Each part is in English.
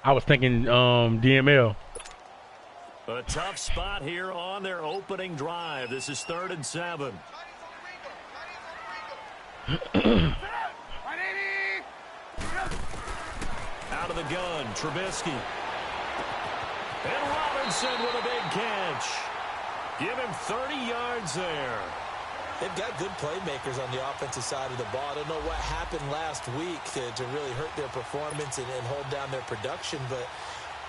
I was thinking DML. A tough spot here on their opening drive. This is 3rd and 7. Out of the gun, Trubisky. And Robinson with a big catch. Give him 30 yards there. They've got good playmakers on the offensive side of the ball. I don't know what happened last week to really hurt their performance and hold down their production, but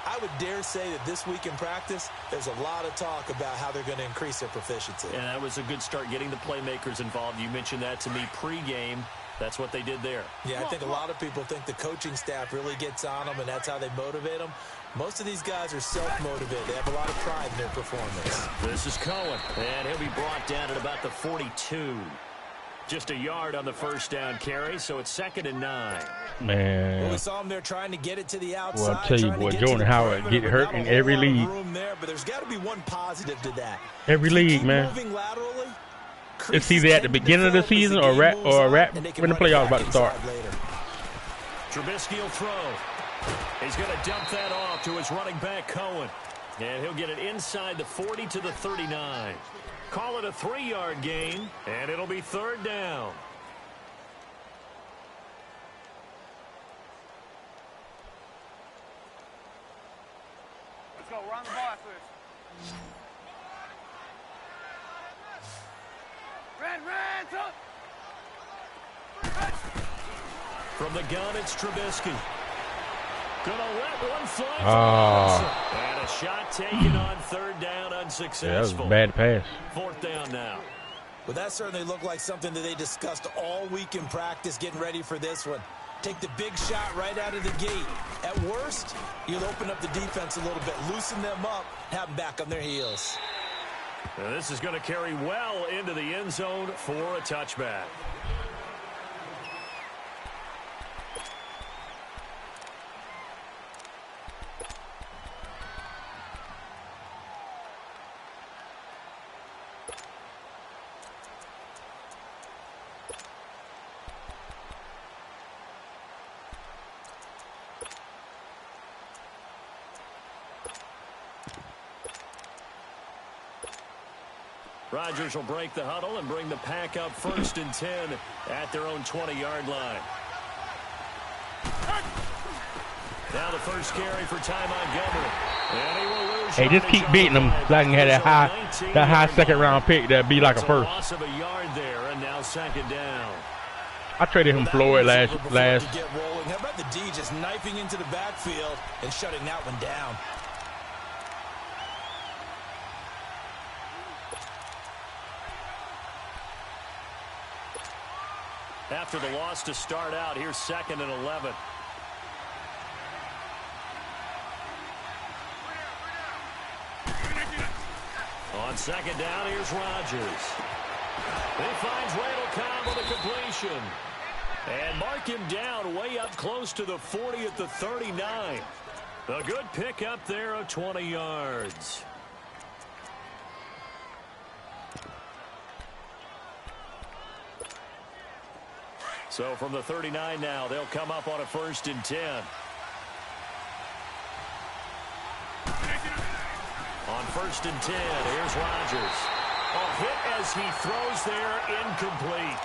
I would dare say that this week in practice, there's a lot of talk about how they're going to increase their proficiency. And that was a good start, getting the playmakers involved. You mentioned that to me pregame. That's what they did there. Yeah, I think a lot of people think the coaching staff really gets on them, and that's how they motivate them. Most of these guys are self-motivated. They have a lot of pride in their performance. This is Cohen, and he'll be brought down at about the 42. Just a yard on the first down carry, so it's 2nd and 9. Man. Well, we saw him there trying to get it to the outside. Well, I tell you, boy, Jordan Howard get hurt in every league. There, but there's got to be one positive to that. Every league, man. It's either at the beginning of the season or right when the playoffs about to start. Trubisky will throw. He's going to dump that off to his running back, Cohen. And he'll get it inside the 40 to the 39. Call it a 3-yard gain, and it'll be 3rd down. Let's go. Run the ball first. Red, From the gun, it's Trubisky. Gonna let one fly. And a shot taken on 3rd down, unsuccessful. Yeah, that was a bad pass. 4th down now. Well, that certainly looked like something that they discussed all week in practice, getting ready for this one. Take the big shot right out of the gate. At worst, you'll open up the defense a little bit, loosen them up, have them back on their heels. Now this is going to carry well into the end zone for a touchback. Rodgers will break the huddle and bring the pack up 1st and 10 at their own 20-yard line. Now the first carry for Ty Montgomery. And he will lose. Hey, just keep beating them so I can have that high second-round pick that'd be like a first. Loss of a yard there, and now 2nd down. I traded him Floyd last. How about the D just knifing into the backfield and shutting that one down? After the loss to start out, here's 2nd and 11. On 2nd down, here's Rodgers. He finds Randall Cobb with a completion. And mark him down way up close to the 40 at the 39. A good pickup there of 20 yards. So from the 39 now, they'll come up on a 1st and 10. On 1st and 10, here's Rodgers. A hit as he throws there, incomplete.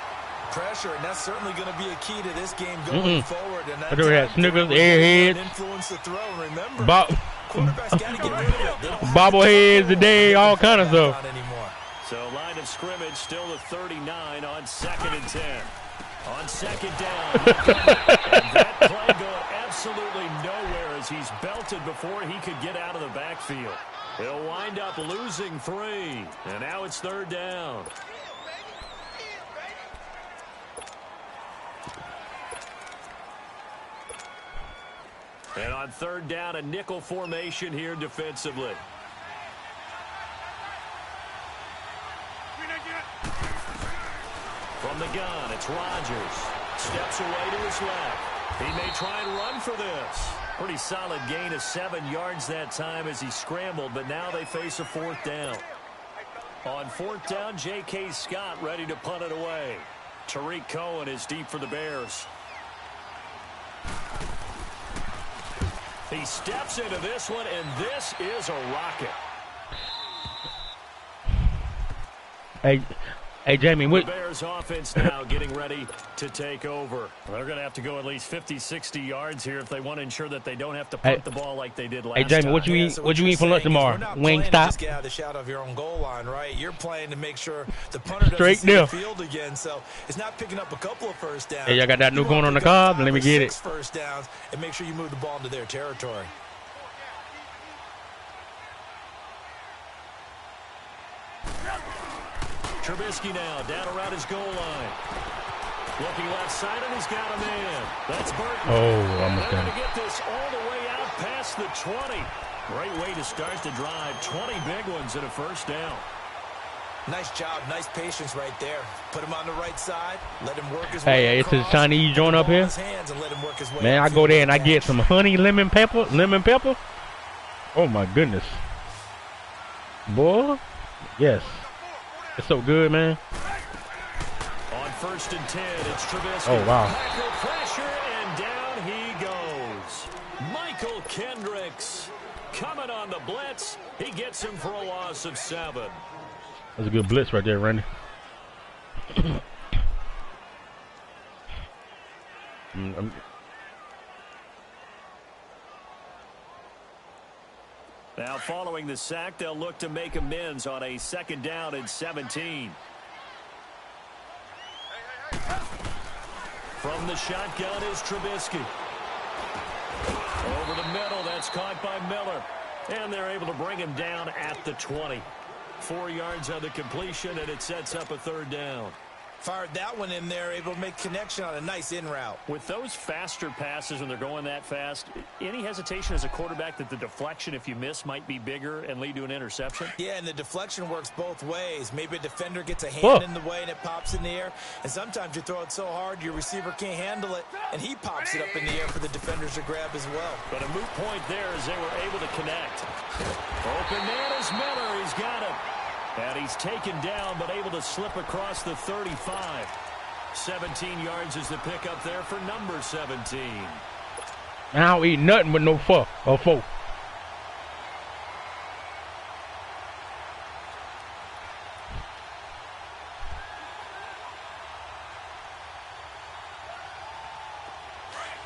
Pressure, and that's certainly going to be a key to this game going forward. And I do have Snickers, Airheads, influence the throw. Remember, quarterback's got to get rid of it. Bobbleheads today, all kind of stuff. So line of scrimmage still the 39 on 2nd and 10. On 2nd down. And that play going absolutely nowhere as he's belted before he could get out of the backfield. He'll wind up losing 3. And now it's 3rd down. And on 3rd down, a nickel formation here defensively. From the gun, it's Rodgers. Steps away to his left. He may try and run for this. Pretty solid gain of 7 yards that time as he scrambled, but now they face a 4th down. On 4th down, J.K. Scott ready to punt it away. Tariq Cohen is deep for the Bears. He steps into this one, and this is a rocket. Hey, Jamie, The Bears offense now getting ready to take over. They're going to have to go at least 50, 60 yards here if they want to ensure that they don't have to punt the ball like they did last time. Hey, Jamie, what you eat for lunch tomorrow? Wingstop? Just get out of the shadow of your own goal line, right? You're playing to make sure the punter doesn't Straight see the field again. So it's not picking up a couple of first downs. Hey, y'all got that new going on the cob? Let me get it. First downs and make sure you move the ball into their territory. Trubisky now down around his goal line. Looking left side, and he's got a man. That's Burton. Oh, They're almost going done. to get this all the way out past the 20. Great way to start the drive. 20 big ones and a first down. Nice job. Nice patience right there. Put him on the right side. Let him work his way Hey, it's across. a Chinese joint up here. Man, I go there and I get some honey lemon pepper. Oh, my goodness. Boy, yes. It's so good, man. On 1st and 10, it's Trubisky. Oh, wow. Tackle pressure, and down he goes. Michael Kendricks coming on the blitz. He gets him for a loss of 7. That's a good blitz right there, Randy. Now, following the sack, they'll look to make amends on a 2nd down and 17. From the shotgun is Trubisky. Over the middle, that's caught by Miller. And they're able to bring him down at the 20. 4 yards on the completion, and it sets up a 3rd down. Fired that one in there, able to make connection on a nice in route. With those faster passes when they're going that fast, any hesitation as a quarterback that the deflection, if you miss, might be bigger and lead to an interception? Yeah, and the deflection works both ways. Maybe a defender gets a hand in the way and it pops in the air. And sometimes you throw it so hard your receiver can't handle it, and he pops it up in the air for the defenders to grab as well. But a moot point there as they were able to connect. Open man is Miller. He's got it. And he's taken down, but able to slip across the 35. 17 yards is the pickup there for number 17. I don't eat nothing but no fuck or folk.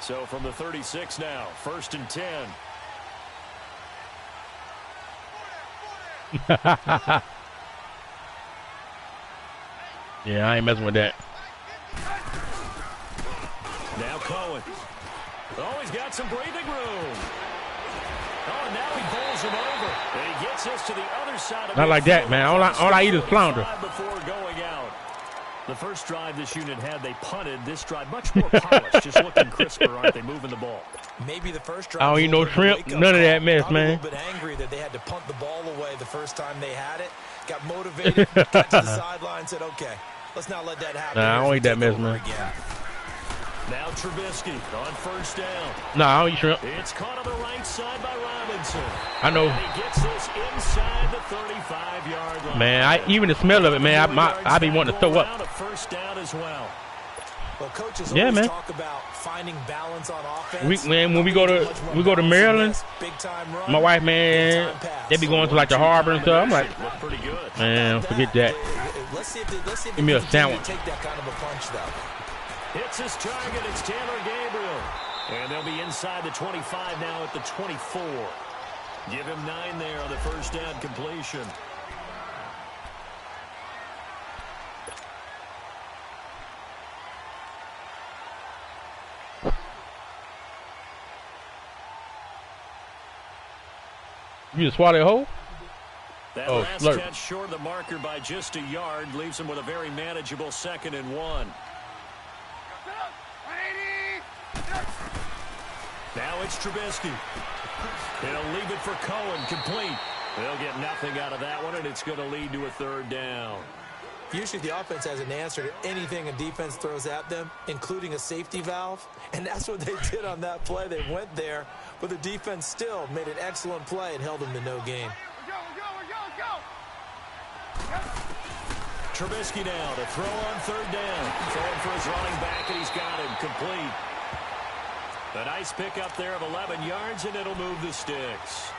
So from the 36 now, 1st and 10. Yeah, I ain't messing with that. Now Cohen. Oh, he's got some breathing room. Oh, and now he bowls him over. And he gets us to the other side of Not like that, man. All I eat is flounder. Before going out. The first drive this unit had, they punted. This drive, much more polished, just looking crisper, aren't they, moving the ball? Maybe the first drive. I don't eat no shrimp, none of that mess, man. A little bit angry that they had to punt the ball away the first time they had it. Got motivated, got to the sideline, said, okay, let's not let that happen. Nah, I don't eat that mess, man. Again. Now Trubisky on 1st down. Nah, I don't eat shrimp. It's caught on the right side by Robinson. I know. And he gets this inside the 35-yard line. Man, even the smell of it, man, I be wanting to throw up. A 1st down as well. Well, coaches always talk about finding balance on offense. When we go to Maryland, my wife, man, they be going to like the harbor and stuff. I'm like, pretty good. Man, forget that. Let's see if give me a sandwich. Take that kind of a punch, though. Hits his target. It's Taylor Gabriel. And they'll be inside the 25 now at the 24. Give him 9 there on the 1st down completion. You just swallow a hole? That last catch short of the marker by just a yard leaves him with a very manageable 2nd and 1. Now it's Trubisky. He'll leave it for Cohen, complete. They'll get nothing out of that one, and it's going to lead to a 3rd down. Usually the offense has an answer to anything a defense throws at them, including a safety valve, and that's what they did on that play. They went there, but the defense still made an excellent play and held them to no gain. Trubisky now to throw on 3rd down. Throwing for his running back, and he's got him complete. A nice pickup there of 11 yards, and it'll move the sticks.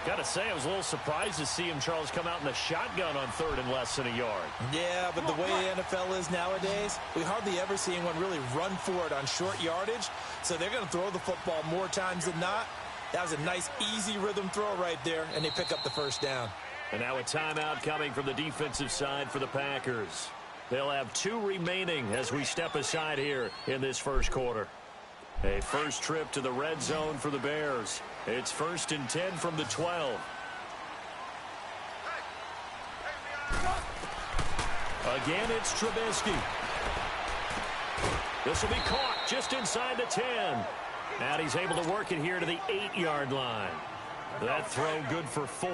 Got to say, I was a little surprised to see him, Charles, come out in the shotgun on 3rd and less than a yard. Yeah, but the way the NFL is nowadays, we hardly ever see anyone really run for it on short yardage. So they're going to throw the football more times than not. That was a nice, easy rhythm throw right there, and they pick up the first down. And now a timeout coming from the defensive side for the Packers. They'll have 2 remaining as we step aside here in this first quarter. A first trip to the red zone for the Bears. It's 1st and 10 from the 12. Again, it's Trubisky. This will be caught just inside the 10. And he's able to work it here to the 8-yard line. That throw good for 4.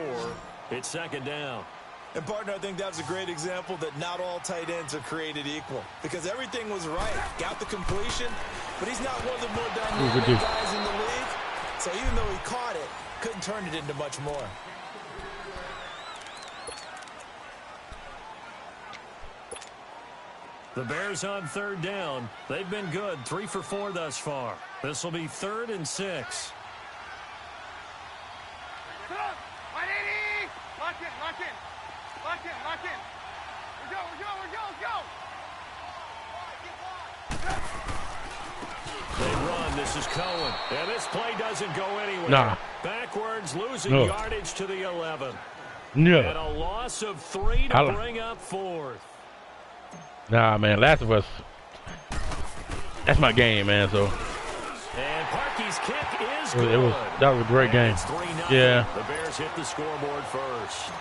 It's 2nd down. And, partner, I think that was a great example that not all tight ends are created equal. Because everything was right. Got the completion, but he's not one of the more dynamic guys in the league. So even though he caught it, couldn't turn it into much more. The Bears on 3rd down. They've been good, 3 for 4 thus far. This will be 3rd and 6. Lock in, lock in. Lock in, lock in. Let's go. They run. This is Cohen. And this play doesn't go anywhere. Nah. Backwards, losing yardage to the 11. No. And a loss of 3 to bring up 4th. Nah, man. Last of Us. That's my game, man. So. And Parkey's kick is good. That was a great game. It's 3-0. Yeah. The Bears hit the scoreboard first.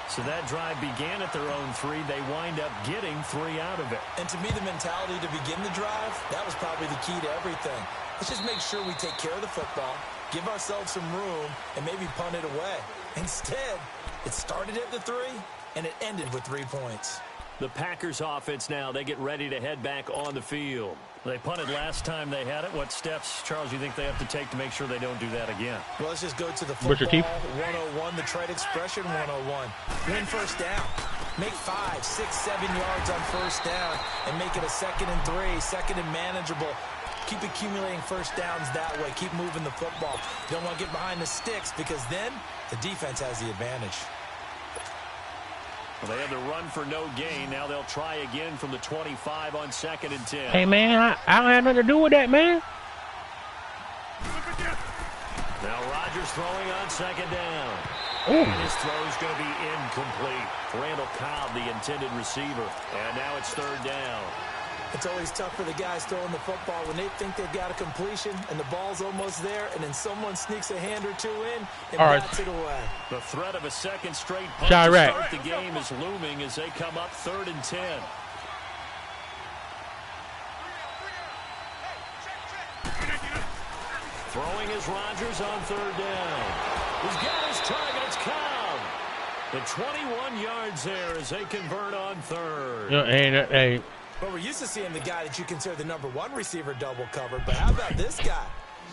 So that drive began at their own 3. They wind up getting 3 out of it. And to me, the mentality to begin the drive, that was probably the key to everything. Let's just make sure we take care of the football, give ourselves some room, and maybe punt it away. Instead, it started at the 3, and it ended with 3 points. The Packers offense now, they get ready to head back on the field. They punted last time they had it. What steps, Charles, you think they have to take to make sure they don't do that again? Well, let's just go to the football 101, the trade expression 101. Win first down. Make 5, 6, 7 yards on first down and make it a 2nd and 3, 2nd and manageable. Keep accumulating first downs that way. Keep moving the football. You don't want to get behind the sticks because then the defense has the advantage. Well, they had the run for no gain. Now they'll try again from the 25 on 2nd and 10. Hey, man, I don't have nothing to do with that, man. Now Rodgers throwing on 2nd down. Ooh. And his throw's going to be incomplete. Randall Cobb, the intended receiver. And now it's 3rd down. It's always tough for the guys throwing the football when they think they've got a completion and the ball's almost there, and then someone sneaks a hand or 2 in and bats it away. The threat of a 2nd straight punt to start the game is looming as they come up 3rd and 10. Throwing is Rodgers on 3rd down. He's got his target. It's Cobb. The 21 yards there as they convert on 3rd. Hey. But we're used to seeing the guy that you consider the number 1 receiver double covered. But how about this guy?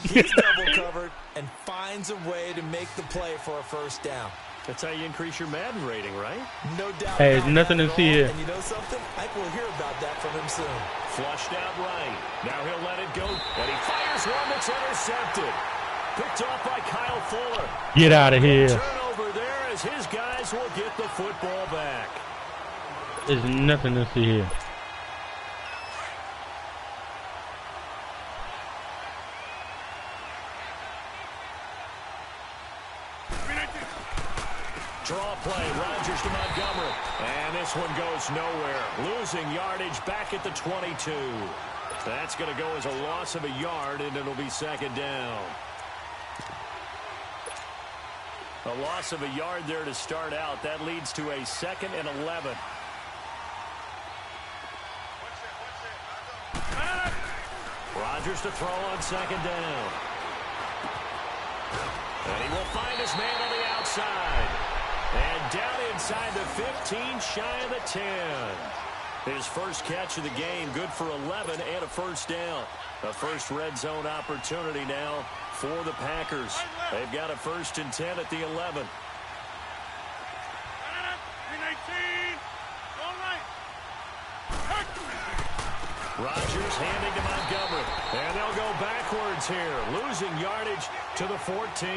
He's double covered and finds a way to make the play for a first down. That's how you increase your Madden rating, right? No doubt. Hey, nothing to see here. And you know something? I think we'll hear about that from him soon. Flushed out right. Now he'll let it go. And he fires one that's intercepted. Picked off by Kyle Fuller. Get out of here. Turnover there as his guys will get the football back. There's nothing to see here. Draw play, Rodgers to Montgomery. And this one goes nowhere. Losing yardage back at the 22. That's going to go as a loss of a yard, and it'll be 2nd down. A loss of a yard there to start out. That leads to a 2nd and 11. Rodgers to throw on 2nd down. And he will find his man on the outside. And down inside the 15, shy of the 10. His first catch of the game, good for 11 and a first down. A first red zone opportunity now for the Packers. They've got a 1st and 10 at the 11. Rodgers handing to Montgomery. And they'll go backwards here, losing yardage to the 14.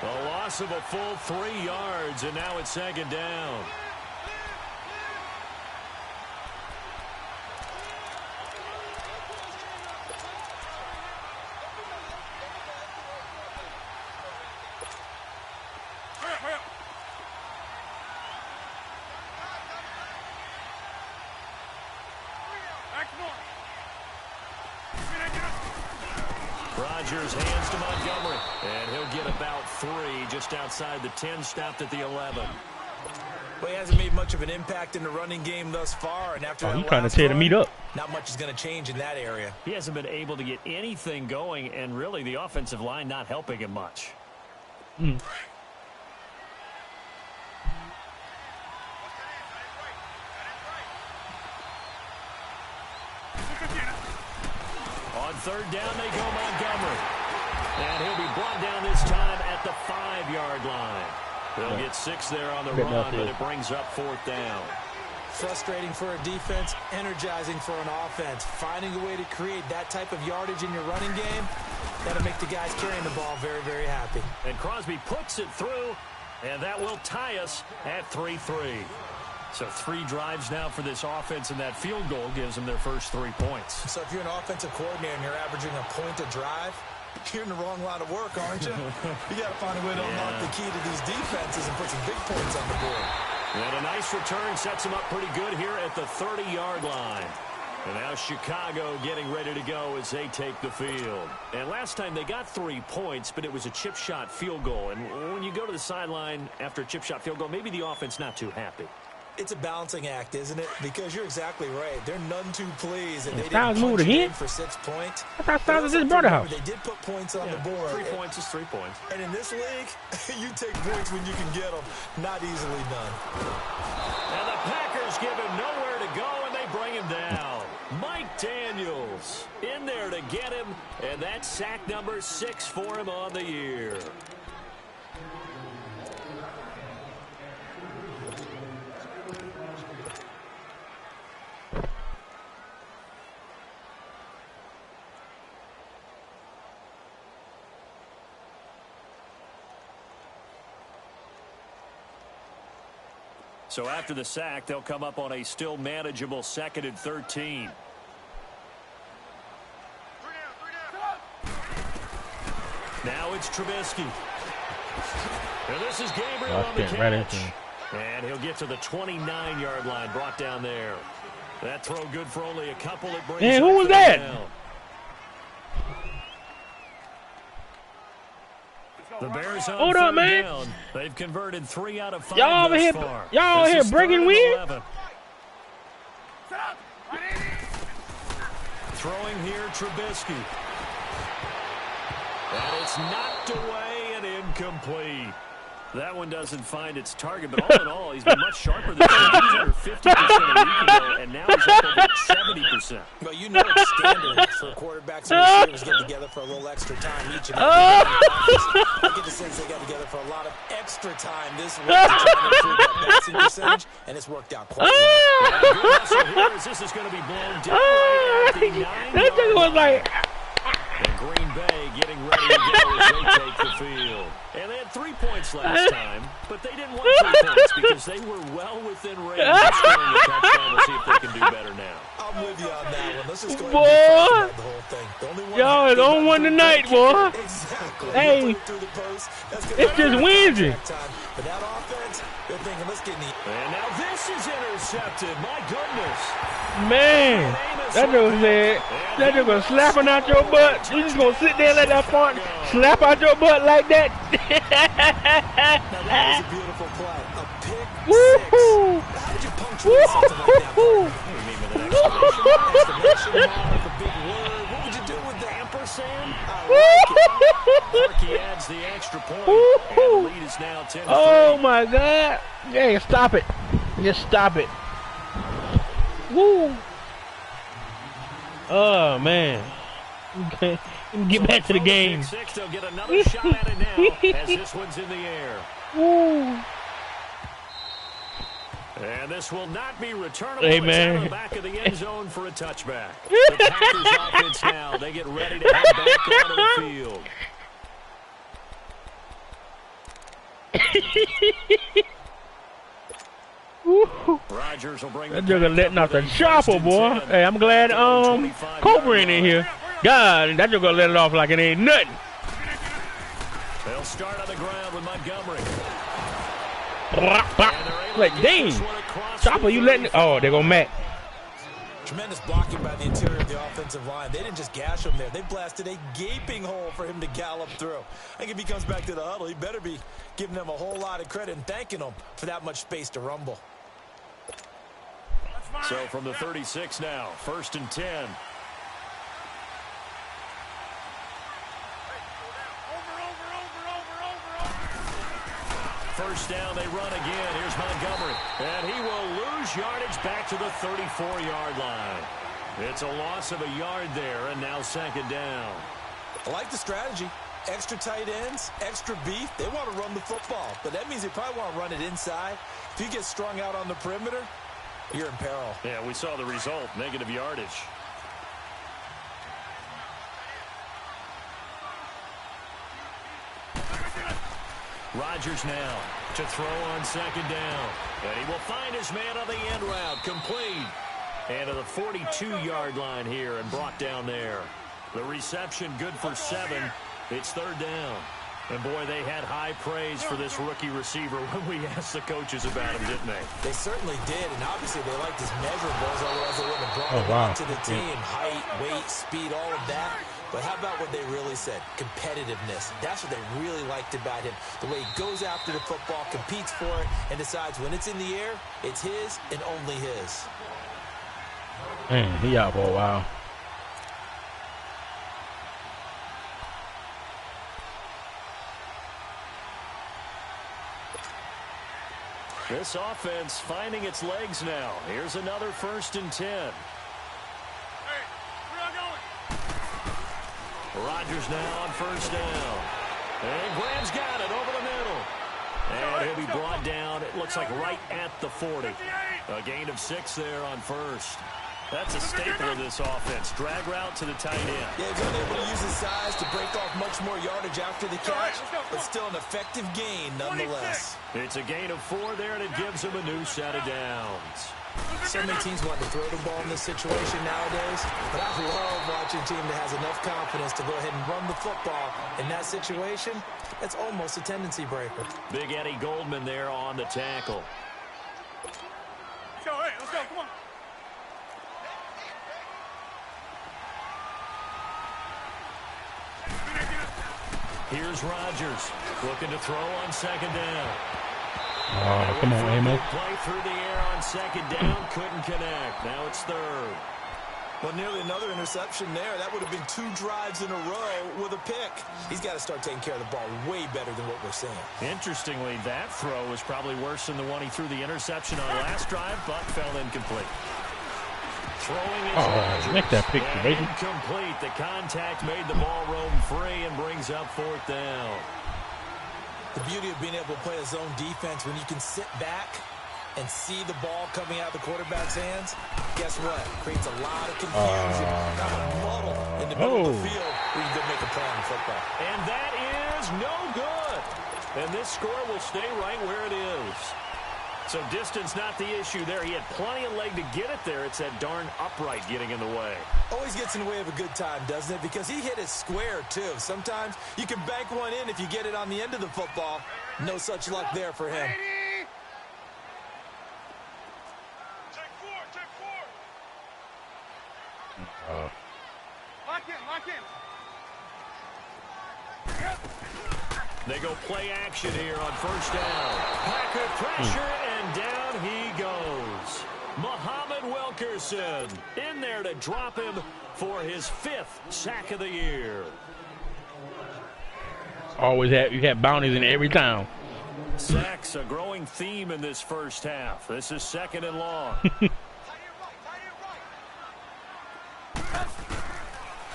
A loss of a full 3 yards, and now it's second down. Rodgers hands to Montgomery, and he'll get about 3 just outside the 10, stopped at the 11. Well, he hasn't made much of an impact in the running game thus far, and after he's trying to tear the meat up. Not much is going to change in that area. He hasn't been able to get anything going, and really the offensive line not helping him much. Mm. On third down, they go Montgomery. And he'll be brought down this time at the 5-yard line. They'll get 6 there on the run, but it brings up 4th down. Frustrating for a defense, energizing for an offense. Finding a way to create that type of yardage in your running game, that'll make the guys carrying the ball very, very happy. And Crosby puts it through, and that will tie us at 3-3. So 3 drives now for this offense, and that field goal gives them their first 3 points. So if you're an offensive coordinator and you're averaging a point a drive, you're in the wrong line of work, aren't you? You got to find a way to unlock the key to these defenses and put some big points on the board. And a nice return sets them up pretty good here at the 30-yard line. And now Chicago getting ready to go as they take the field. And last time they got 3 points, but it was a chip shot field goal. And when you go to the sideline after a chip shot field goal, maybe the offense not too happy. It's a balancing act, isn't it? Because you're exactly right. They're none too pleased, and they Styles didn't moved punch it again in for 6 points. I thought Styles just brought the house. They did put points on the board. 3 points is 3 points. And in this league, you take points when you can get them. Not easily done. And the Packers give him nowhere to go, and they bring him down. Mike Daniels in there to get him, and that's sack number 6 for him on the year. So after the sack, they'll come up on a still manageable 2nd and 13. Now it's Trubisky. And this is Gabriel on the catch. And he'll get to the 29-yard line, brought down there. That throw good for only a couple. It brings hey, who was that? Down. The Bears on hold up, man. Down. They've converted 3 out of 5 y'all over here, far. y'all over here breaking wind. Throwing here, Trubisky. And it's knocked away and incomplete. That one doesn't find its target, but all in all, he's been much sharper than he's under 50% a week ago, and now he's up over 70%. Well, you know it's standard for quarterbacks and receivers get together for a little extra time each and every day. I get the sense they got together for a lot of extra time this week to try to improve that passing percentage, and it's worked out quite well. Good hustle here as this is going to be blown down right at the 9-yard that just was like... And Green Bay getting ready to go as they take the field. And they had 3 points last time, but they didn't want 3 points because they were well within range of scoring a touchdown. We'll see if they can do better now. I'm with you on that one. Let's just go ahead and the whole thing. Y'all is on one tonight, boy. Exactly. Hey, it's just Wednesday. But that offense, they're thinking, let's get in the... And now this is intercepted. My goodness. Man, that dude said, that dude gonna slap on out your butt. You just gonna sit there and let that fart slap out your butt like that. Now that was a beautiful play. A pick six. How did you punctuate something like that? Exclamation mark, a big word. What would you do with that? Ampersand? Parkey adds the extra point. And the lead is now 10-3. Oh my God. Hey, stop it. Just stop it. Woo. Oh man. Okay. Get back to the game. They'll get another shot at it now as this one's in the air. Woo. And this will not be returnable. Hey, It's man. out of the back of the end zone for a touchback. The Packers offense now, they get ready to head back onto the field. Rodgers will bring that nigga letting out the chopper, boy. Hey, I'm glad Cobra ain't in here. God, that nigga let it off like it ain't nothing. They'll start on the ground with Montgomery. Like, dang. Chopper, you letting it? Oh, they go Matt. Tremendous blocking by the interior of the offensive line. They didn't just gash him there. They blasted a gaping hole for him to gallop through. I think if he comes back to the huddle, he better be giving them a whole lot of credit and thanking them for that much space to rumble. So from the 36 now, 1st and 10. First down, they run again. Here's Montgomery. And he will lose yardage back to the 34-yard line. It's a loss of a yard there, and now 2nd down. I like the strategy. Extra tight ends, extra beef. They want to run the football, but that means they probably want to run it inside. If you get strung out on the perimeter, you're in peril. Yeah, we saw the result, negative yardage. Rodgers now to throw on 2nd down. And he will find his man on the end route, complete. And to the 42-yard line here and brought down there. The reception good for 7. It's 3rd down. And, boy, they had high praise for this rookie receiver when we asked the coaches about him, didn't they? They certainly did, and obviously they liked his measurables, otherwise they wouldn't have brought him to the team. Height, weight, speed, all of that. But how about what they really said? Competitiveness. That's what they really liked about him. The way he goes after the football, competes for it, and decides when it's in the air, it's his and only his. Man, he out for a while. This offense finding its legs now. Here's another 1st and 10. Hey, where y'all going? Rodgers now on 1st down. And Graham's got it over the middle. And he'll be brought down, it looks like right at the 40. A gain of 6 there on 1st. That's a staple of this offense. Drag route to the tight end. Yeah, he's been able to use his size to break off much more yardage after the catch, but still an effective gain nonetheless. It's a gain of 4 there, and it gives him a new set of downs. So many teams want to throw the ball in this situation nowadays, but I love watching a team that has enough confidence to go ahead and run the football. In that situation, that's almost a tendency breaker. Big Eddie Goldman there on the tackle. Let's go, hey, let's go, come on. Here's Rodgers looking to throw on 2nd down. Oh, come on, Amo. Play through the air on 2nd down, couldn't connect. Now it's 3rd. Well, nearly another interception there. That would have been 2 drives in a row with a pick. He's got to start taking care of the ball way better than what we're seeing. Interestingly, that throw was probably worse than the one he threw the interception on last drive, but fell incomplete. Throwing is make that picture, baby. Incomplete. The contact made the ball roam free and brings up 4th down. The beauty of being able to play a zone defense when you can sit back and see the ball coming out of the quarterback's hands, guess what? Creates a lot of confusion, kind of a muddle in the middle of the field where you can make a play on the football. And that is no good. And this score will stay right where it is. So distance not the issue there. He had plenty of leg to get it there. It's that darn upright getting in the way. Always gets in the way of a good time, doesn't it? Because he hit it square, too. Sometimes you can bank one in if you get it on the end of the football. No such luck there for him. Check 4. Lock in. They go play action here on 1st down. Packer pressure, and down he goes. Muhammad Wilkerson in there to drop him for his 5th sack of the year. You have bounties in every town. Sacks, a growing theme in this first half. This is 2nd and long.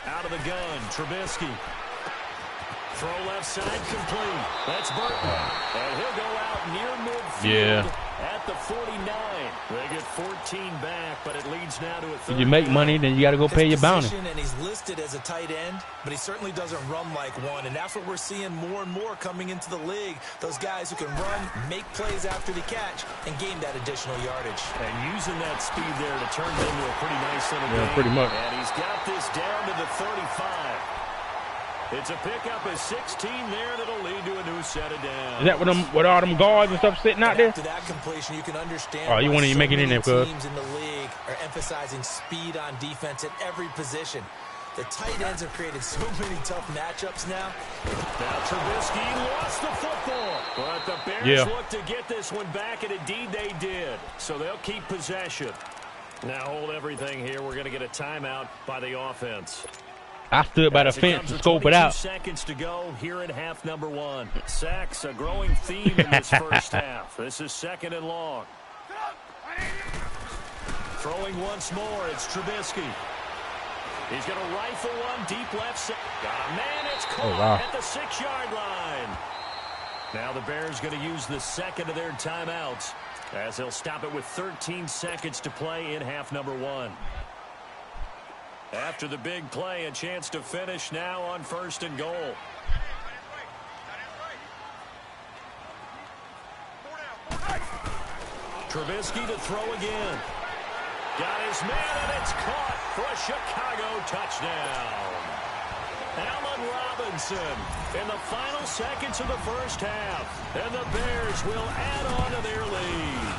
Out of the gun, Trubisky. throw left side complete. That's Burton. And he'll go out near midfield. Yeah. At the 49. They get 14 back, but it leads now to a third. If you make money, then you got to go pay your bounty. And he's listed as a tight end, but he certainly doesn't run like one, and that's what we're seeing more and more coming into the league. Those guys who can run, make plays after the catch, and gain that additional yardage. And using that speed there to turn it into a pretty nice little game. Pretty much. And he's got this down to the 35. It's a pickup of 16 there, and it'll lead to a new set of downs. Is that with all them guards and stuff sitting out there? After that completion, you can understand. Oh, you want to make it in there, cuz. Teams in the league are emphasizing speed on defense at every position. The tight ends have created so many tough matchups now. Now Trubisky lost the football, but the Bears look to get this one back, and indeed they did. So they'll keep possession. Now hold everything here. We're going to get a timeout by the offense. I stood by the fence to scope it out. Seconds to go here in half number one. Sacks, a growing theme in this first half. This is second and long. Throwing once more, it's Trubisky. He's going to rifle one deep left side. Got a man, it's caught at the 6-yard line. Now the Bears going to use the second of their timeouts as they'll stop it with 13 seconds to play in half number one. After the big play, a chance to finish now on 1st and goal. Trubisky to throw again. Got his man, and it's caught for a Chicago touchdown. Allen Robinson in the final seconds of the first half. And the Bears will add on to their lead.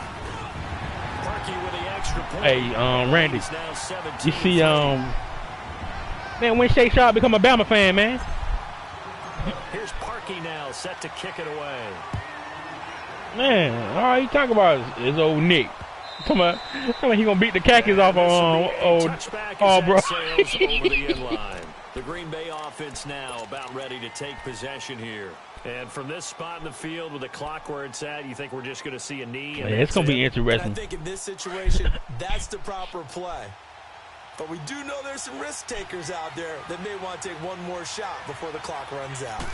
Parkey with the extra point. Hey, Randy, you see, man, when Shea Sharp become a Bama fan, man. Here's Parkey now, set to kick it away. Man, all he talking about is old Nick. Come on, he gonna beat the khakis off on old bro. Over the end line. The Green Bay offense now about ready to take possession here. And from this spot in the field with the clock where it's at, you think we're just going to see a knee? Yeah, it's going to be interesting. And I think in this situation, that's the proper play. But we do know there's some risk takers out there that may want to take one more shot before the clock runs out.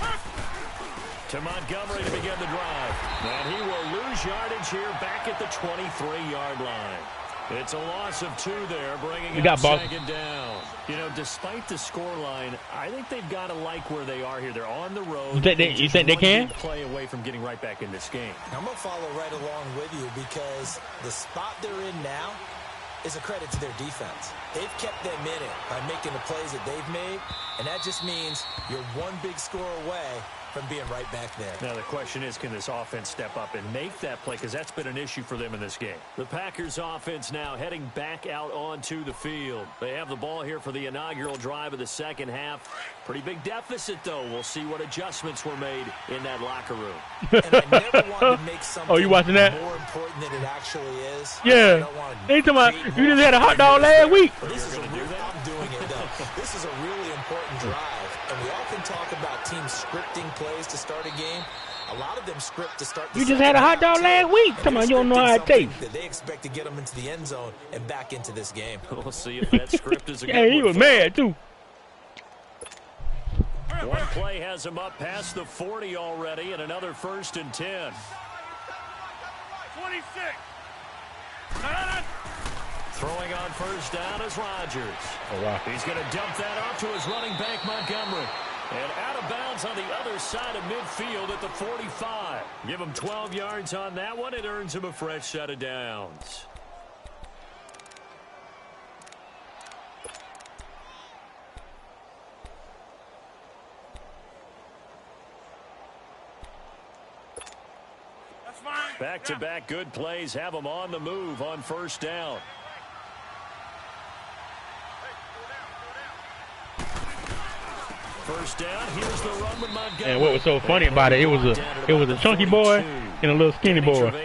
To Montgomery to begin the drive. And he will lose yardage here back at the 23-yard line. It's a loss of 2 there, bringing up second down. You know, despite the scoreline, I think they've got to like where they are here. They're on the road. You think they can? Play away from getting right back in this game. I'm going to follow right along with you because the spot they're in now is a credit to their defense. They've kept them in it by making the plays that they've made, and that just means you're one big score away from being right back there. Now the question is, can this offense step up and make that play? Because that's been an issue for them in this game. The Packers offense now heading back out onto the field. They have the ball here for the inaugural drive of the second half. Pretty big deficit, though. We'll see what adjustments were made in that locker room. And I never want to make something you watching that? more important than it actually is. Yeah. They talking about you just had a hot dog last week. This is I'm doing it, though. This is a really important drive. And we often talk about teams scripting plays to start a game. A lot of them script to start the You just had a hot dog last week. Come on, you don't know how it tastes. They expect to get them into the end zone and back into this game. We'll see if that script is a good one. Yeah, he was mad, too. One play has him up past the 40 already, and another 1st and 10. 26. Throwing on first down is Rodgers. Oh, wow. He's going to dump that off to his running back, Montgomery. And out of bounds on the other side of midfield at the 45. Give him 12 yards on that one. It earns him a fresh set of downs. Back-to-back good plays have them on the move on first down. First down, here's the run with Montgomery. And what was so funny about it, it was a chunky boy and a little skinny boy. Well,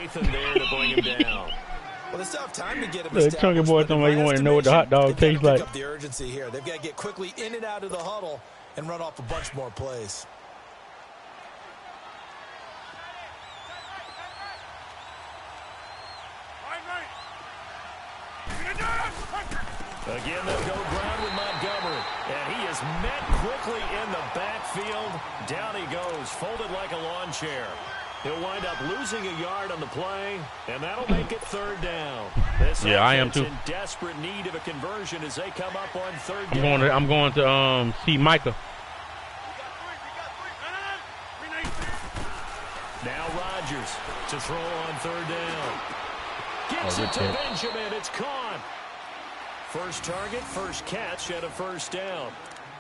it's tough time to get him the chunky boy told me he wanted to know what the hot dog tastes like. Up the urgency here. They've got to get quickly in and out of the huddle and run off a bunch more plays. Again, they'll go ground with Montgomery. And he is met quickly in the backfield. Down he goes, folded like a lawn chair. He'll wind up losing a yard on the play, and that'll make it 3rd down. This I am too. In desperate need of a conversion as they come up on 3rd down. I'm going to see Micah. Now Rodgers to throw on 3rd down. Gets it to Benjamin. It's caught. First target, first catch at a 1st down.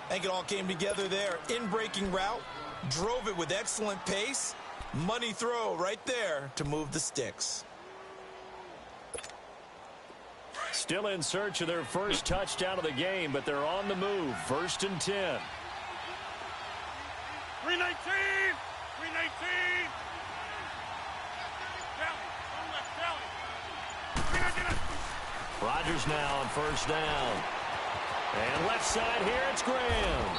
I think it all came together there. In-breaking route, drove it with excellent pace. Money throw right there to move the sticks. Still in search of their first touchdown of the game, but they're on the move. 1st and 10. 319! 319! Rodgers now on 1st down. And left side here, it's Graham.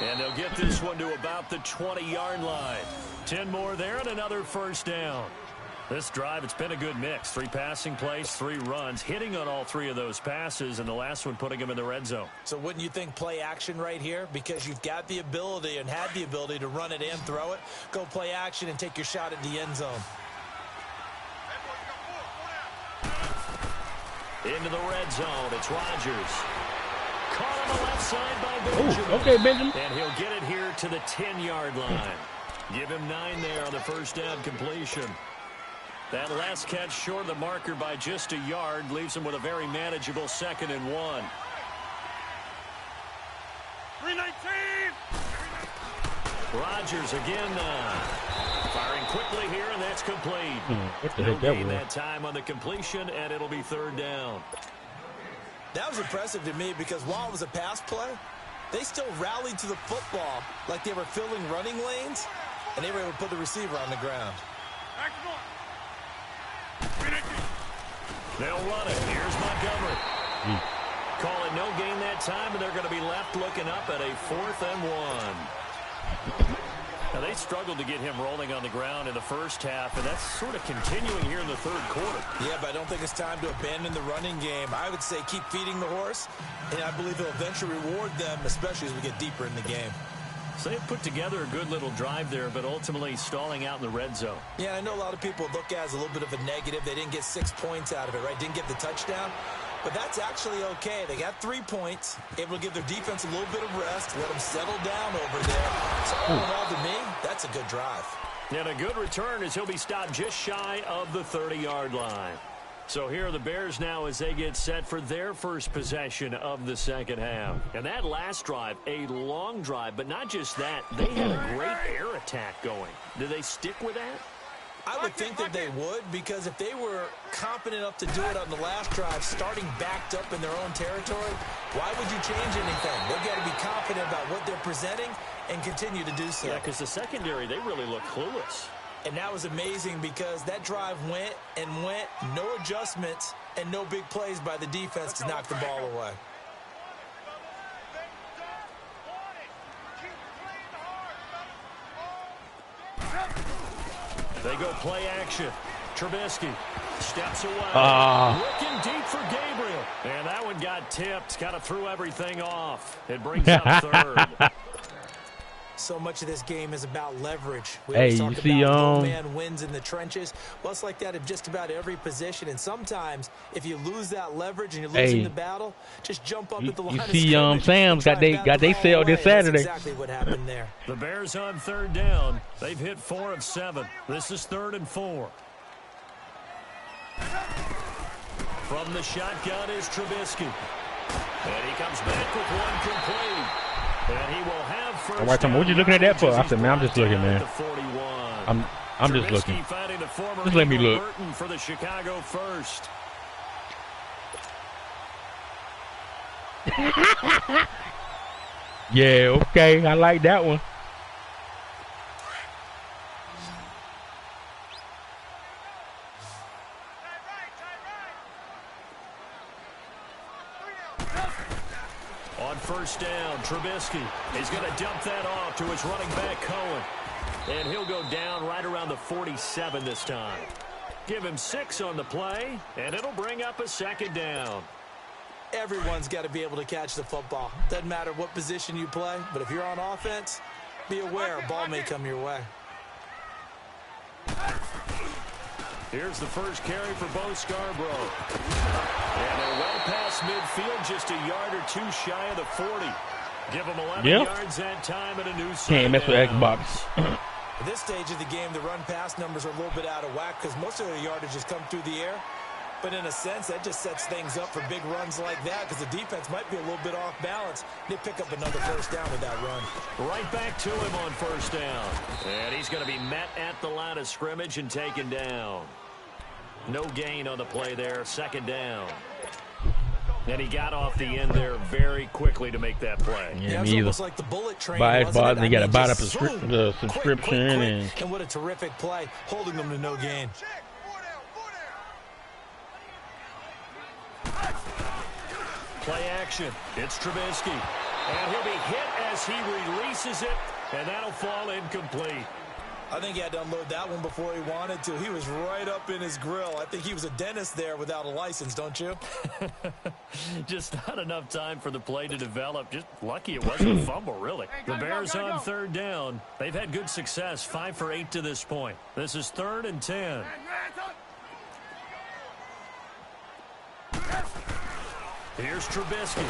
And they'll get this one to about the 20-yard line. 10 more there and another 1st down. This drive, it's been a good mix. 3 passing plays, 3 runs, hitting on all 3 of those passes, and the last one putting them in the red zone. So wouldn't you think play action right here? Because you've got the ability and had the ability to run it and throw it. Go play action and take your shot at the end zone. Into the red zone, it's Rodgers. Caught on the left side by Benjamin. Ooh, okay, Benjamin. And he'll get it here to the 10-yard line. Give him 9 there on the 1st down completion. That last catch short of the marker by just a yard leaves him with a very manageable 2nd and 1. 319! Rodgers again firing quickly here, and that's complete. What the heck that was? That time on the completion, and it'll be 3rd down. That was impressive to me because while it was a pass play, they still rallied to the football like they were filling running lanes, and they were able to put the receiver on the ground. They'll run it. Here's Montgomery. Call it no gain that time, and they're going to be left looking up at a 4th and 1. Now, they struggled to get him rolling on the ground in the first half, and that's sort of continuing here in the 3rd quarter. Yeah, but I don't think it's time to abandon the running game. I would say keep feeding the horse, and I believe they'll eventually reward them, especially as we get deeper in the game. So they put together a good little drive there, but ultimately stalling out in the red zone. Yeah, I know a lot of people look at it as a little bit of a negative. They didn't get 6 points out of it, right? Didn't get the touchdown. But that's actually okay. They got 3 points, able to give their defense a little bit of rest, let them settle down over there. So all in all, to me, that's a good drive. And a good return as he'll be stopped just shy of the 30-yard line. So here are the Bears now as they get set for their first possession of the 2nd half. And that last drive, a long drive, but not just that. They had a great air attack going. Do they stick with that? I would think that they would, because if they were confident enough to do it on the last drive, starting backed up in their own territory, why would you change anything? They've got to be confident about what they're presenting and continue to do so. Yeah, because the secondary, they really look clueless. And that was amazing because that drive went and went, no adjustments, and no big plays by the defense to knock the ball away. They go play action. Trubisky steps away. Looking deep for Gabriel. And that one got tipped. Kind of threw everything off. It brings up 3rd. So much of this game is about leverage. We Hey, always you talk see, about man wins in the trenches. Well, it's like that in just about every position. And sometimes, if you lose that leverage and you're losing the battle, just jump up at the line of scrimmage. You see, Sam's got they sale this Saturday. That's exactly what happened there. The Bears on 3rd down. They've hit 4 of 7. This is 3rd and 4. From the shotgun is Trubisky. And he comes back with one complete. And he will have first. All right, Tom, what you looking at that for? I said, man, I'm just looking, man. I'm just looking. Just let me look. For the Chicago first. Yeah, okay, I like that one. On 1st down, Trubisky is going to dump that off to his running back, Cohen. And he'll go down right around the 47 this time. Give him 6 on the play, and it'll bring up a 2nd down. Everyone's got to be able to catch the football. Doesn't matter what position you play, but if you're on offense, be aware a ball may come your way. Here's the first carry for Bo Scarborough. And they're well past midfield, just a yard or two shy of the 40. Give them 11 yards that time and a new set. Can't mess with Xbox. At this stage of the game, the run-pass numbers are a little bit out of whack because most of their yardage has come through the air. But in a sense, that just sets things up for big runs like that because the defense might be a little bit off balance. They pick up another first down with that run. Right back to him on first down. And he's going to be met at the line of scrimmage and taken down. No gain on the play there. Second down. And he got off the end there very quickly to make that play. Yeah, me either. Like the bullet train, buy his bot, and they got to buy up the subscription. And what a terrific play, holding them to no gain. Play action. It's Trubisky. And he'll be hit as he releases it, and that'll fall incomplete. I think he had to unload that one before he wanted to. He was right up in his grill. I think he was a dentist there without a license, don't you? Just not enough time for the play to develop. Just lucky it wasn't a fumble, really. The Bears on third down. They've had good success, 5 for 8 to this point. This is 3rd and 10. Here's Trubisky.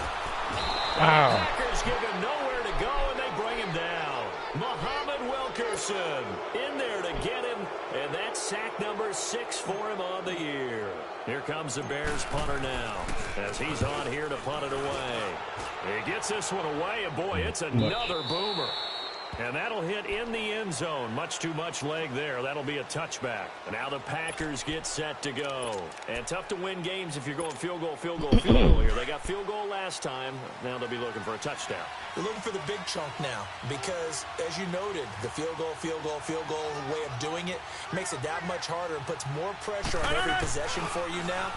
Wow. The Packers give him nowhere to go, and they bring him down. Muhammad Wilkerson in there to get him, and that's sack number 6 for him on the year. Here comes the Bears punter now as he's on here to punt it away. He gets this one away, and boy, it's another boomer. And that'll hit in the end zone. Much too much leg there. That'll be a touchback. And now the Packers get set to go. And tough to win games if you're going field goal, field goal, field goal here. They got field goal last time. Now they'll be looking for a touchdown. They're looking for the big chunk now because, as you noted, the field goal way of doing it makes it that much harder and puts more pressure on every possession for you now.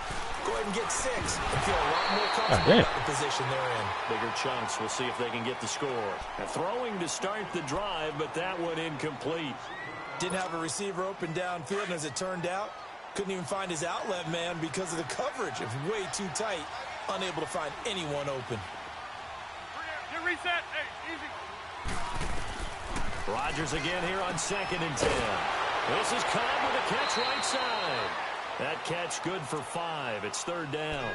Go ahead and get 6 and feel a lot more comfortable about the position they're in. Bigger chunks. We'll see if they can get the score. And throwing to start the drive, but that one incomplete. Didn't have a receiver open downfield, and as it turned out, couldn't even find his outlet man because of the coverage. It was way too tight, unable to find anyone open. Get reset. Hey, easy. Rodgers again here on 2nd and 10. This is Cobb with a catch right side. That catch good for 5. It's 3rd down.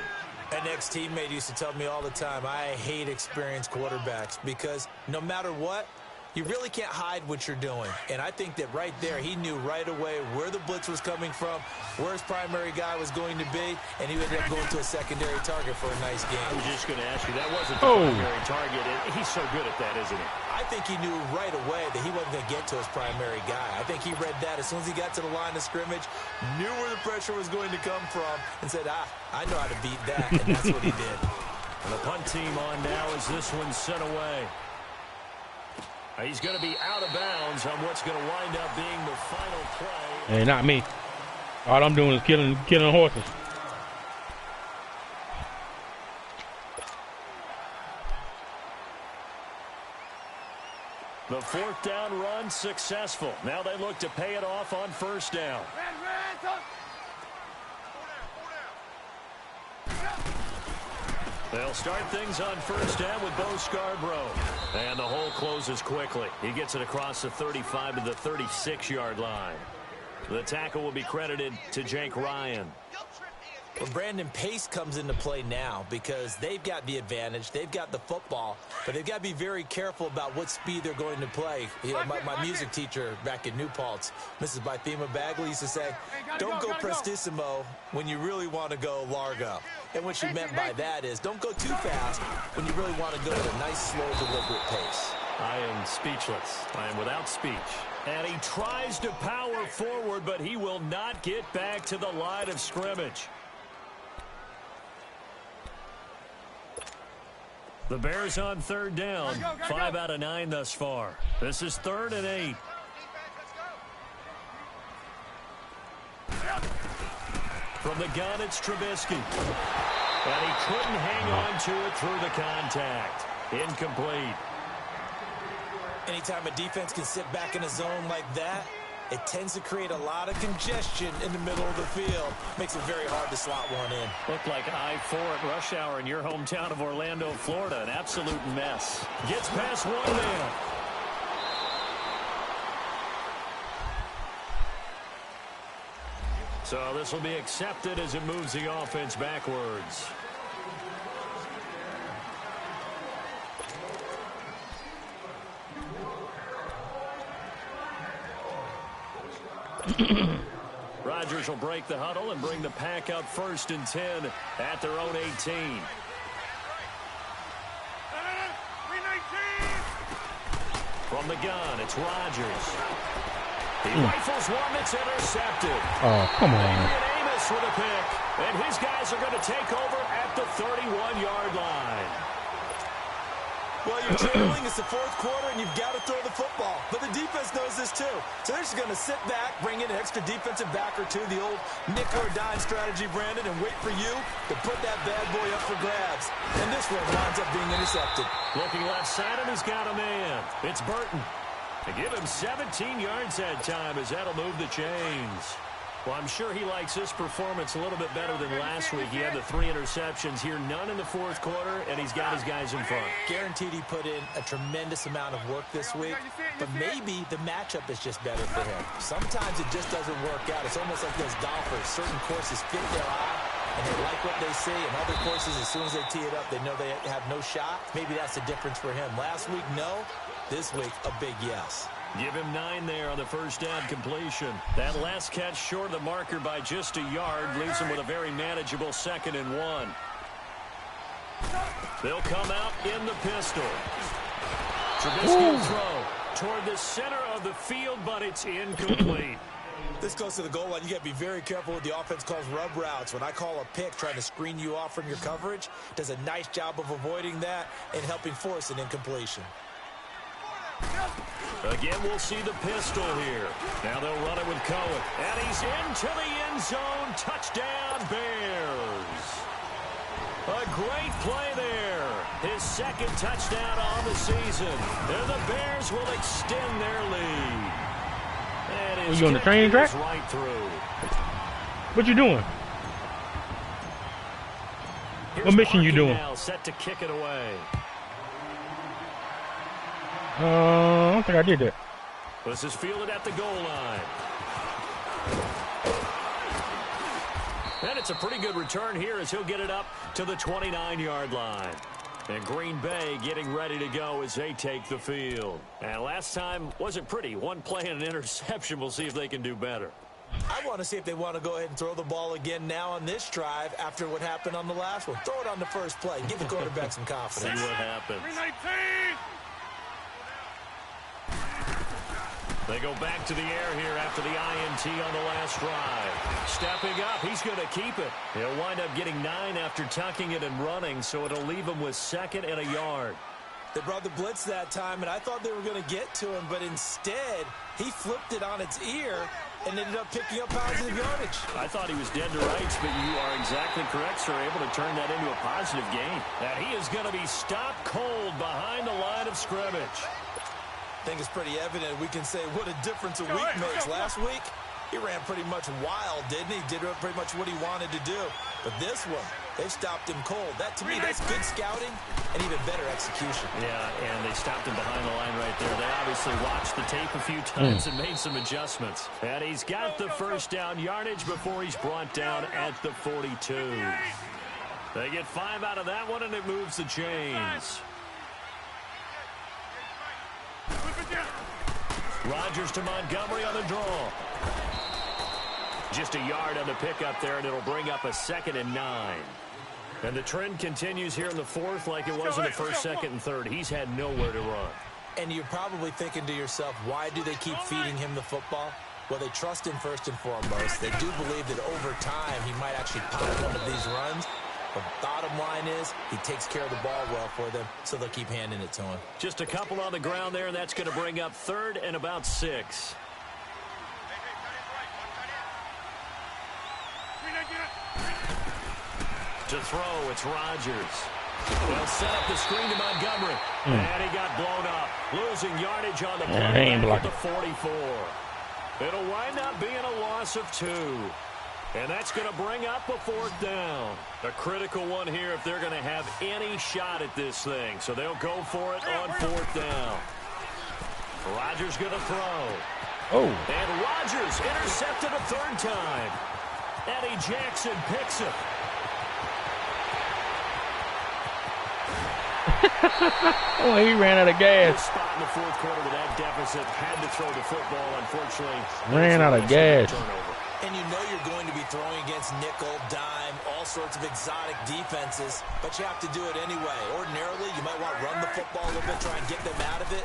An ex-teammate used to tell me all the time, I hate experienced quarterbacks because no matter what, you really can't hide what you're doing. And I think that right there, he knew right away where the blitz was coming from, where his primary guy was going to be, and he ended up going to a secondary target for a nice game. I was just going to ask you, that wasn't the primary target. He's so good at that, isn't he? I think he knew right away that he wasn't going to get to his primary guy. I think he read that as soon as he got to the line of scrimmage, knew where the pressure was going to come from, and said, I know how to beat that, and that's what he did. And the punt team on now as this one's sent away. He's going to be out of bounds on what's going to wind up being the final play. Hey, not me. All I'm doing is killing horses. The 4th down run successful. Now they look to pay it off on 1st down. They'll start things on 1st down with Bo Scarborough. And the hole closes quickly. He gets it across the 35 to the 36-yard line. The tackle will be credited to Jake Ryan. Well, Brandon, pace comes into play now because they've got the advantage. They've got the football, but they've got to be very careful about what speed they're going to play. You know, my music teacher back in New Paltz, Mrs. Bythema Bagley, used to say, don't go prestissimo when you really want to go largo. And what she meant by that is don't go too fast when you really want to go at a nice, slow, deliberate pace. I am speechless. I am without speech. And he tries to power forward, but he will not get back to the line of scrimmage. The Bears on 3rd down. 5 out of 9 thus far. This is 3rd and 8. From the gun, it's Trubisky. And he couldn't hang on to it through the contact. Incomplete. Anytime a defense can sit back in a zone like that, it tends to create a lot of congestion in the middle of the field. Makes it very hard to slot one in. Looked like I-4 at rush hour in your hometown of Orlando, Florida. An absolute mess. Gets past one man. So this will be accepted as it moves the offense backwards. Rodgers will break the huddle and bring the pack out 1st and 10 at their own 18. From the gun, it's Rodgers. He rifles one that's intercepted. Oh, come on. And Amos with a pick. And his guys are going to take over at the 31-yard line. Well, you're trailing. It's the 4th quarter, and you've got to throw the football. But the defense knows this, too. So they're just going to sit back, bring in an extra defensive back or two, the old nickel or dime strategy, Brandon, and wait for you to put that bad boy up for grabs. And this one winds up being intercepted. Looking left side, and he's got a man. It's Burton. They give him 17 yards that time as that'll move the chains. Well, I'm sure he likes this performance a little bit better than last week. He had the 3 interceptions here, none in the 4th quarter, and he's got his guys in front. Guaranteed he put in a tremendous amount of work this week, but maybe the matchup is just better for him. Sometimes it just doesn't work out. It's almost like those golfers. Certain courses fit their eye, and they like what they see, and other courses, as soon as they tee it up, they know they have no shot. Maybe that's the difference for him. Last week, no. This week, a big yes. Give him 9 there on the 1st down completion. That last catch short of the marker by just a yard leaves him with a very manageable 2nd and 1. They'll come out in the pistol. Trubisky will throw toward the center of the field, but it's incomplete. This close to the goal line, you got to be very careful with the offense calls rub routes. When I call a pick trying to screen you off from your coverage, does a nice job of avoiding that and helping force an incompletion. Again, we'll see the pistol here. Now they'll run it with Cohen. And he's into the end zone. Touchdown, Bears. A great play there. His 2nd touchdown on the season. And the Bears will extend their lead. And Are you on the training track? Right through. What you doing? Here's What mission you Parkey doing? now, set to kick it away. I don't think I did that. This is fielded at the goal line. And it's a pretty good return here as he'll get it up to the 29-yard line. And Green Bay getting ready to go as they take the field. And last time wasn't pretty. 1 play and an interception. We'll see if they can do better. I want to see if they want to go ahead and throw the ball again now on this drive after what happened on the last one. Throw it on the first play. Give the quarterback some confidence. See what happens. 319. They go back to the air here after the INT on the last drive. Stepping up, he's going to keep it. He'll wind up getting 9 after tucking it and running, so it'll leave him with 2nd and a yard. They brought the blitz that time, and I thought they were going to get to him, but instead, he flipped it on its ear and ended up picking up positive yardage. I thought he was dead to rights, but you are exactly correct, sir. Able to turn that into a positive gain. And he is going to be stopped cold behind the line of scrimmage. I think it's pretty evident. We can say what a difference a week makes. Last week, he ran pretty much wild, didn't he? Did pretty much what he wanted to do. But this one, they stopped him cold. That, to me, that's good scouting and even better execution. Yeah, and they stopped him behind the line right there. They obviously watched the tape a few times and made some adjustments. And he's got the 1st down yardage before he's brought down at the 42. They get 5 out of that one, and it moves the chains. Rodgers to Montgomery on the draw. Just a yard on the pickup there, and it'll bring up a 2nd and 9. And the trend continues here in the 4th like it was in the 1st, 2nd, and 3rd. He's had nowhere to run. And you're probably thinking to yourself, why do they keep feeding him the football? Well, they trust him first and foremost. They do believe that over time he might actually pop one of these runs. But bottom line is, he takes care of the ball well for them, so they'll keep handing it to him. Just a couple on the ground there, and that's going to bring up 3rd and about 6. To throw, it's Rodgers. They'll set up the screen to Montgomery. And he got blown up. Losing yardage on the play at the 44. It'll wind up being a loss of 2. And that's going to bring up a 4th down. A critical one here if they're going to have any shot at this thing. So they'll go for it on 4th down. Rodgers going to throw. Oh. And Rodgers intercepted a 3rd time. Eddie Jackson picks it. Oh, he ran out of gas. Spot in the 4th quarter with that deficit. Had to throw the football, unfortunately. Ran out of gas. And you know you're going to be throwing against nickel, dime, all sorts of exotic defenses, but you have to do it anyway. Ordinarily, you might want to run the football a little bit, try and get them out of it.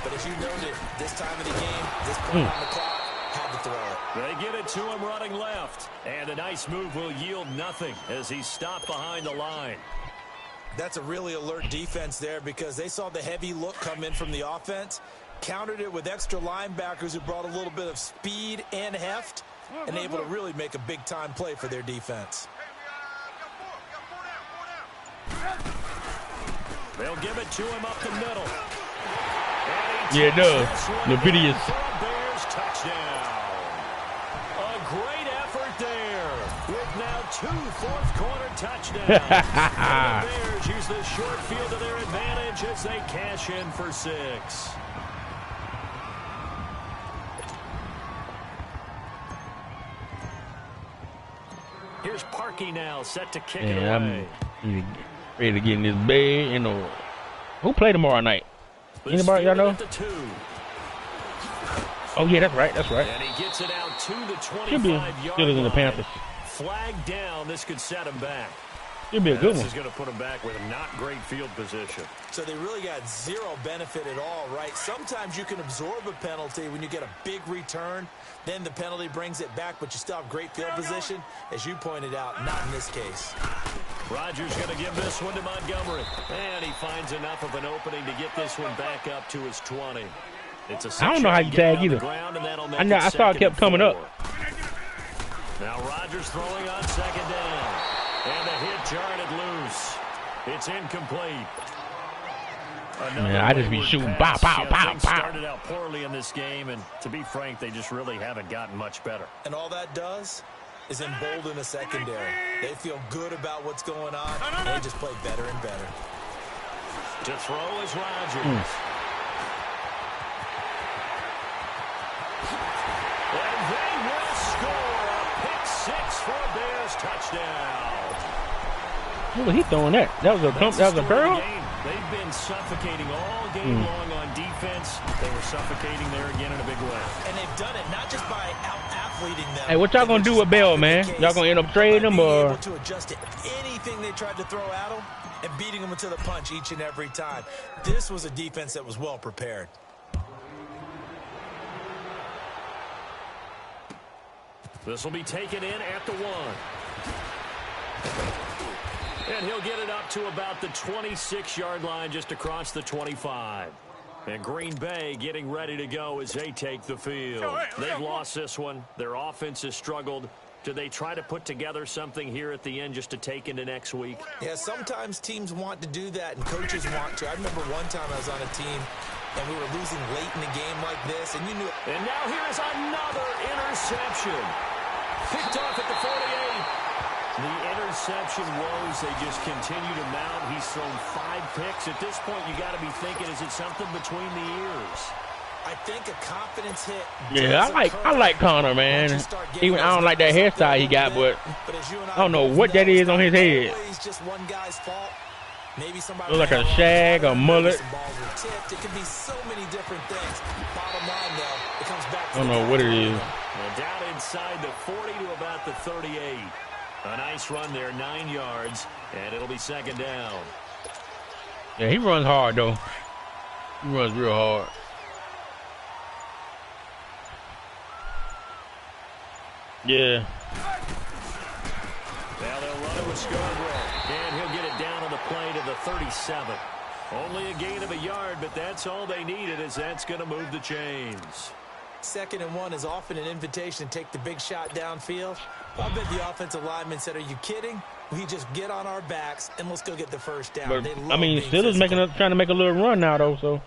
But as you noted, this time of the game, this point on the clock, had to throw it. They get it to him running left. And a nice move will yield nothing as he's stopped behind the line. That's a really alert defense there because they saw the heavy look come in from the offense, countered it with extra linebackers who brought a little bit of speed and heft, and able to really make a big-time play for their defense. They'll give it to him up the middle. Yeah, it does. Nvidia's. Bears touchdown. A great effort there with now 2 fourth-quarter touchdowns. The Bears use the short field to their advantage as they cash in for 6. Here's Parkey now, set to kick it away. I'm ready to get in this bed. You know, who play tomorrow night? Anybody y'all know? Oh yeah, that's right. That's right. And he gets it out to the 25-yard line. In the Panthers. Flag down. This could set him back. It'll be a good one. This is going to put him back with not great field position. So they really got zero benefit at all, right? Sometimes you can absorb a penalty when you get a big return. Then the penalty brings it back, but you still have great field position. As you pointed out, not in this case. Rodgers going to give this one to Montgomery. And he finds enough of an opening to get this one back up to his 20. It's a I don't know how you tag either. I saw it kept coming up. Now Rodgers throwing on 2nd down. And the hit jarred loose. It's incomplete. Man, I just be shooting. Pow, pow, pow, pow. Started out poorly in this game, and to be frank, they just really haven't gotten much better. And all that does is embolden a secondary. They feel good about what's going on, and they just play better and better. To throw is Rodgers. And they will score a pick 6 for a Bears touchdown. Who was he throwing that? That was a curl? They've been suffocating all game long on defense. They were suffocating there again in a big way. And they've done it not just by out-athleting them. Hey, what y'all gonna do with Bell, man? Y'all gonna end up trading him or? Able to adjust to anything they tried to throw at him and beating them to the punch each and every time. This was a defense that was well prepared. This will be taken in at the 1. And he'll get it up to about the 26-yard line just across the 25. And Green Bay getting ready to go as they take the field. They've lost this one. Their offense has struggled. Do they try to put together something here at the end just to take into next week? Yeah, sometimes teams want to do that and coaches want to. I remember one time I was on a team and we were losing late in a game like this, and you knew it. And now here is another interception. Picked off at the 48. The interception woes, they just continue to mount. He's thrown 5 picks. At this point, you got to be thinking, is it something between the ears? I think a confidence hit. Yeah, I like Connor, man. Even I don't like that hairstyle he got, but I don't know what that is on his head. Just one guy's fault. Maybe somebody looks like a shag or mullet. It could be so many different things. Bottom line, though, it comes back to I don't know what it is. And down inside the 40 to about the 38. A nice run there, 9 yards, and it'll be 2nd down. Yeah, he runs hard, though. He runs real hard. Yeah. Now they'll run it with Scarborough, and he'll get it down on the play to the 37. Only a gain of a yard, but that's all they needed, as that's going to move the chains. 2nd and 1 is often an invitation to take the big shot downfield. I bet the offensive lineman said, are you kidding? We just get on our backs and let's go get the first down. But, I mean, Steelers trying to make a little run now, though, so.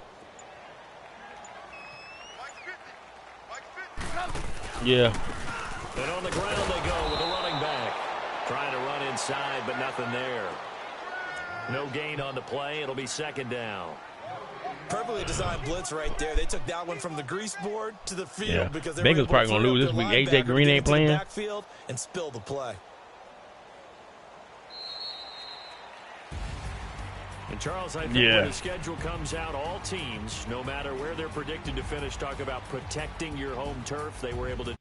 Yeah. And on the ground they go with a running back. Trying to run inside, but nothing there. No gain on the play. It'll be second down. Perfectly designed blitz right there. They took that one from the grease board to the field because they Bengals were probably going to lose this week. A.J. Green ain't playing. Backfield and spill the play. And Charles, I think when the schedule comes out, all teams, no matter where they're predicted to finish, talk about protecting your home turf. They were able to